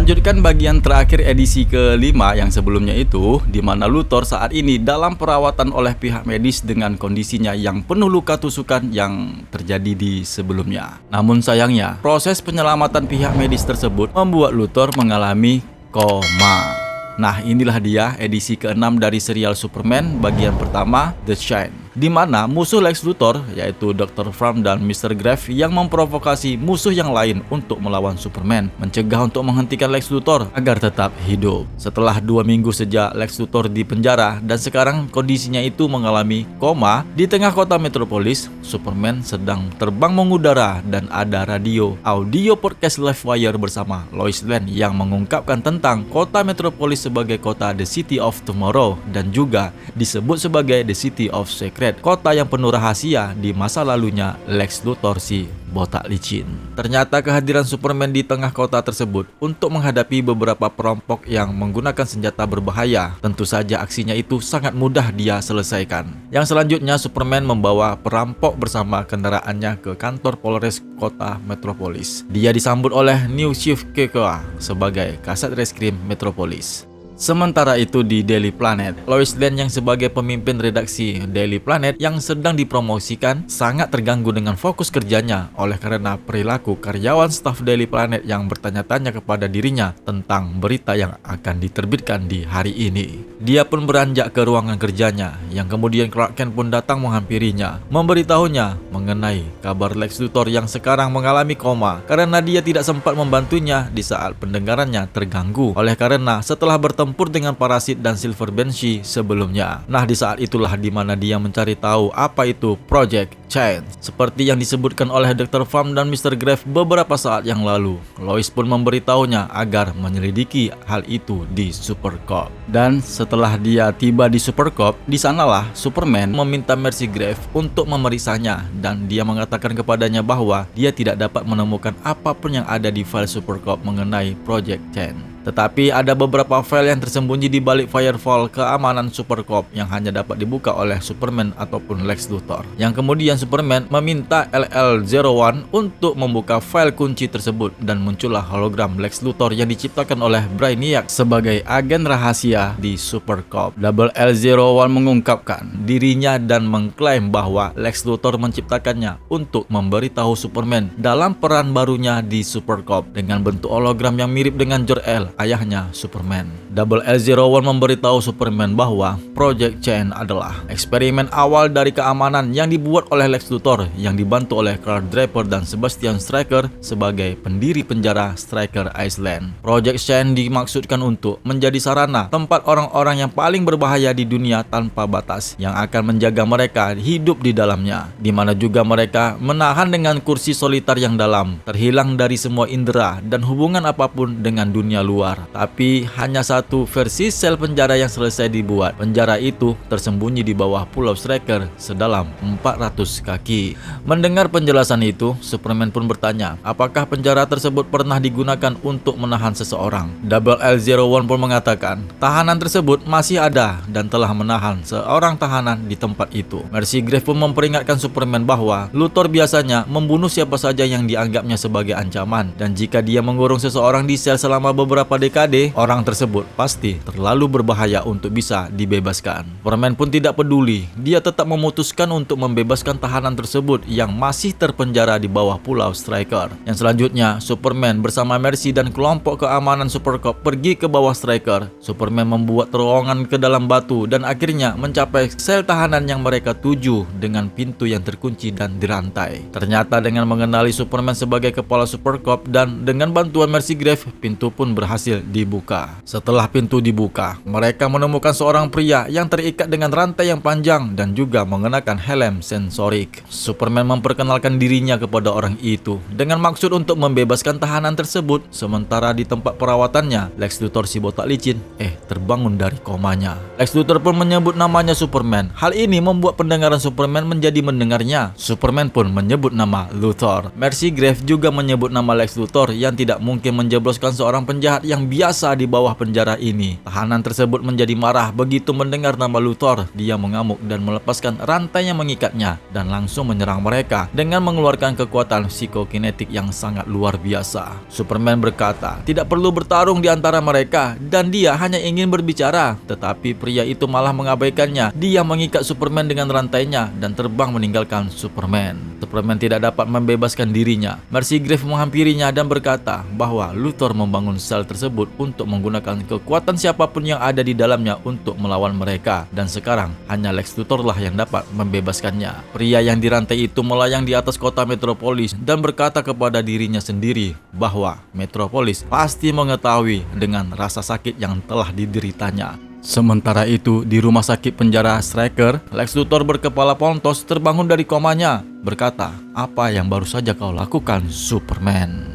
Melanjutkan bagian terakhir edisi kelima yang sebelumnya itu, di mana Luthor saat ini dalam perawatan oleh pihak medis dengan kondisinya yang penuh luka tusukan yang terjadi di sebelumnya. Namun sayangnya, proses penyelamatan pihak medis tersebut membuat Luthor mengalami koma. Nah, inilah dia edisi ke-6 dari serial Superman bagian pertama, The Shine, di mana musuh Lex Luthor yaitu Dr. Frum dan Mr. Graves yang memprovokasi musuh yang lain untuk melawan Superman, mencegah untuk menghentikan Lex Luthor agar tetap hidup. Setelah 2 minggu sejak Lex Luthor di penjara dan sekarang kondisinya itu mengalami koma di tengah kota Metropolis, Superman sedang terbang mengudara dan ada radio audio podcast Livewire bersama Lois Lane yang mengungkapkan tentang kota Metropolis sebagai kota The City of Tomorrow dan juga disebut sebagai The City of Secret, kota yang penuh rahasia di masa lalunya Lex Luthor si botak licin. Ternyata kehadiran Superman di tengah kota tersebut untuk menghadapi beberapa perampok yang menggunakan senjata berbahaya. Tentu saja aksinya itu sangat mudah dia selesaikan. Yang selanjutnya Superman membawa perampok bersama kendaraannya ke kantor Polres kota Metropolis. Dia disambut oleh New Chief Kekoa sebagai Kasat Reskrim Metropolis. Sementara itu di Daily Planet, Lois Lane yang sebagai pemimpin redaksi Daily Planet yang sedang dipromosikan sangat terganggu dengan fokus kerjanya oleh karena perilaku karyawan staf Daily Planet yang bertanya-tanya kepada dirinya tentang berita yang akan diterbitkan di hari ini. Dia pun beranjak ke ruangan kerjanya yang kemudian Clark Kent pun datang menghampirinya, memberitahunya mengenai kabar Lex Luthor yang sekarang mengalami koma karena dia tidak sempat membantunya di saat pendengarannya terganggu oleh karena setelah bertempur dengan parasit dan Silver Banshee sebelumnya. Nah, di saat itulah di mana dia mencari tahu apa itu Project Change, seperti yang disebutkan oleh Dr. Frum dan Mr. Graves beberapa saat yang lalu. Lois pun memberitahunya agar menyelidiki hal itu di Supercorp. Dan setelah dia tiba di Supercorp, di sanalah Superman meminta Mercy Graves untuk memeriksanya dan dia mengatakan kepadanya bahwa dia tidak dapat menemukan apapun yang ada di file Supercorp mengenai Project Change. Tetapi ada beberapa file yang tersembunyi di balik firewall keamanan Supercorp yang hanya dapat dibuka oleh Superman ataupun Lex Luthor. Yang kemudian Superman meminta LL01 untuk membuka file kunci tersebut dan muncullah hologram Lex Luthor yang diciptakan oleh Brainiac sebagai agen rahasia di Supercorp. Double L01 mengungkapkan dirinya dan mengklaim bahwa Lex Luthor menciptakannya untuk memberitahu Superman dalam peran barunya di Supercorp dengan bentuk hologram yang mirip dengan Jor-El, ayahnya Superman. Double L01 memberitahu Superman bahwa Project Change adalah eksperimen awal dari keamanan yang dibuat oleh Lex Luthor yang dibantu oleh Clark Draper dan Sebastian Stryker sebagai pendiri penjara Stryker Island. Project Change dimaksudkan untuk menjadi sarana tempat orang-orang yang paling berbahaya di dunia tanpa batas yang akan menjaga mereka hidup di dalamnya, di mana juga mereka menahan dengan kursi solitar yang dalam, terhilang dari semua indera dan hubungan apapun dengan dunia luar. Tapi hanya satu versi sel penjara yang selesai dibuat. Penjara itu tersembunyi di bawah Pulau Stryker sedalam 400 kaki. Mendengar penjelasan itu, Superman pun bertanya, apakah penjara tersebut pernah digunakan untuk menahan seseorang? Double L01 pun mengatakan, tahanan tersebut masih ada dan telah menahan seorang tahanan di tempat itu. Mercy Graves pun memperingatkan Superman bahwa Luthor biasanya membunuh siapa saja yang dianggapnya sebagai ancaman, dan jika dia mengurung seseorang di sel selama beberapa dekade, orang tersebut pasti terlalu berbahaya untuk bisa dibebaskan. Superman pun tidak peduli, dia tetap memutuskan untuk membebaskan tahanan tersebut yang masih terpenjara di bawah Pulau Stryker. Yang selanjutnya, Superman bersama Mercy dan kelompok keamanan Supercorp pergi ke bawah Stryker. Superman membuat terowongan ke dalam batu dan akhirnya mencapai sel tahanan yang mereka tuju dengan pintu yang terkunci dan dirantai. Ternyata dengan mengenali Superman sebagai kepala Supercorp dan dengan bantuan Mercy Graves, pintu pun berhasil dibuka. Setelah pintu dibuka, mereka menemukan seorang pria yang terikat dengan rantai yang panjang dan juga mengenakan helm sensorik. Superman memperkenalkan dirinya kepada orang itu dengan maksud untuk membebaskan tahanan tersebut. Sementara di tempat perawatannya, Lex Luthor si botak licin terbangun dari komanya. Lex Luthor pun menyebut namanya Superman. Hal ini membuat pendengaran Superman menjadi mendengarnya. Superman pun menyebut nama Luthor. Mercy Graves juga menyebut nama Lex Luthor yang tidak mungkin menjebloskan seorang penjahat tempat yang biasa di bawah penjara ini. Tahanan tersebut menjadi marah begitu mendengar nama Luthor. Dia mengamuk dan melepaskan rantai yang mengikatnya dan langsung menyerang mereka dengan mengeluarkan kekuatan psikokinetik yang sangat luar biasa. Superman berkata, tidak perlu bertarung di antara mereka dan dia hanya ingin berbicara. Tetapi pria itu malah mengabaikannya. Dia mengikat Superman dengan rantainya dan terbang meninggalkan Superman. Superman tidak dapat membebaskan dirinya. Mercy Graves menghampirinya dan berkata bahwa Luthor membangun sel tersebut untuk menggunakan kekuatan siapapun yang ada di dalamnya untuk melawan mereka. Dan sekarang hanya Lex Luthor lah yang dapat membebaskannya. Pria yang dirantai itu melayang di atas kota Metropolis dan berkata kepada dirinya sendiri bahwa Metropolis pasti mengetahui dengan rasa sakit yang telah dideritanya. Sementara itu, di rumah sakit penjara Stryker, Lex Luthor berkepala pontos terbangun dari komanya, berkata, "Apa yang baru saja kau lakukan, Superman?"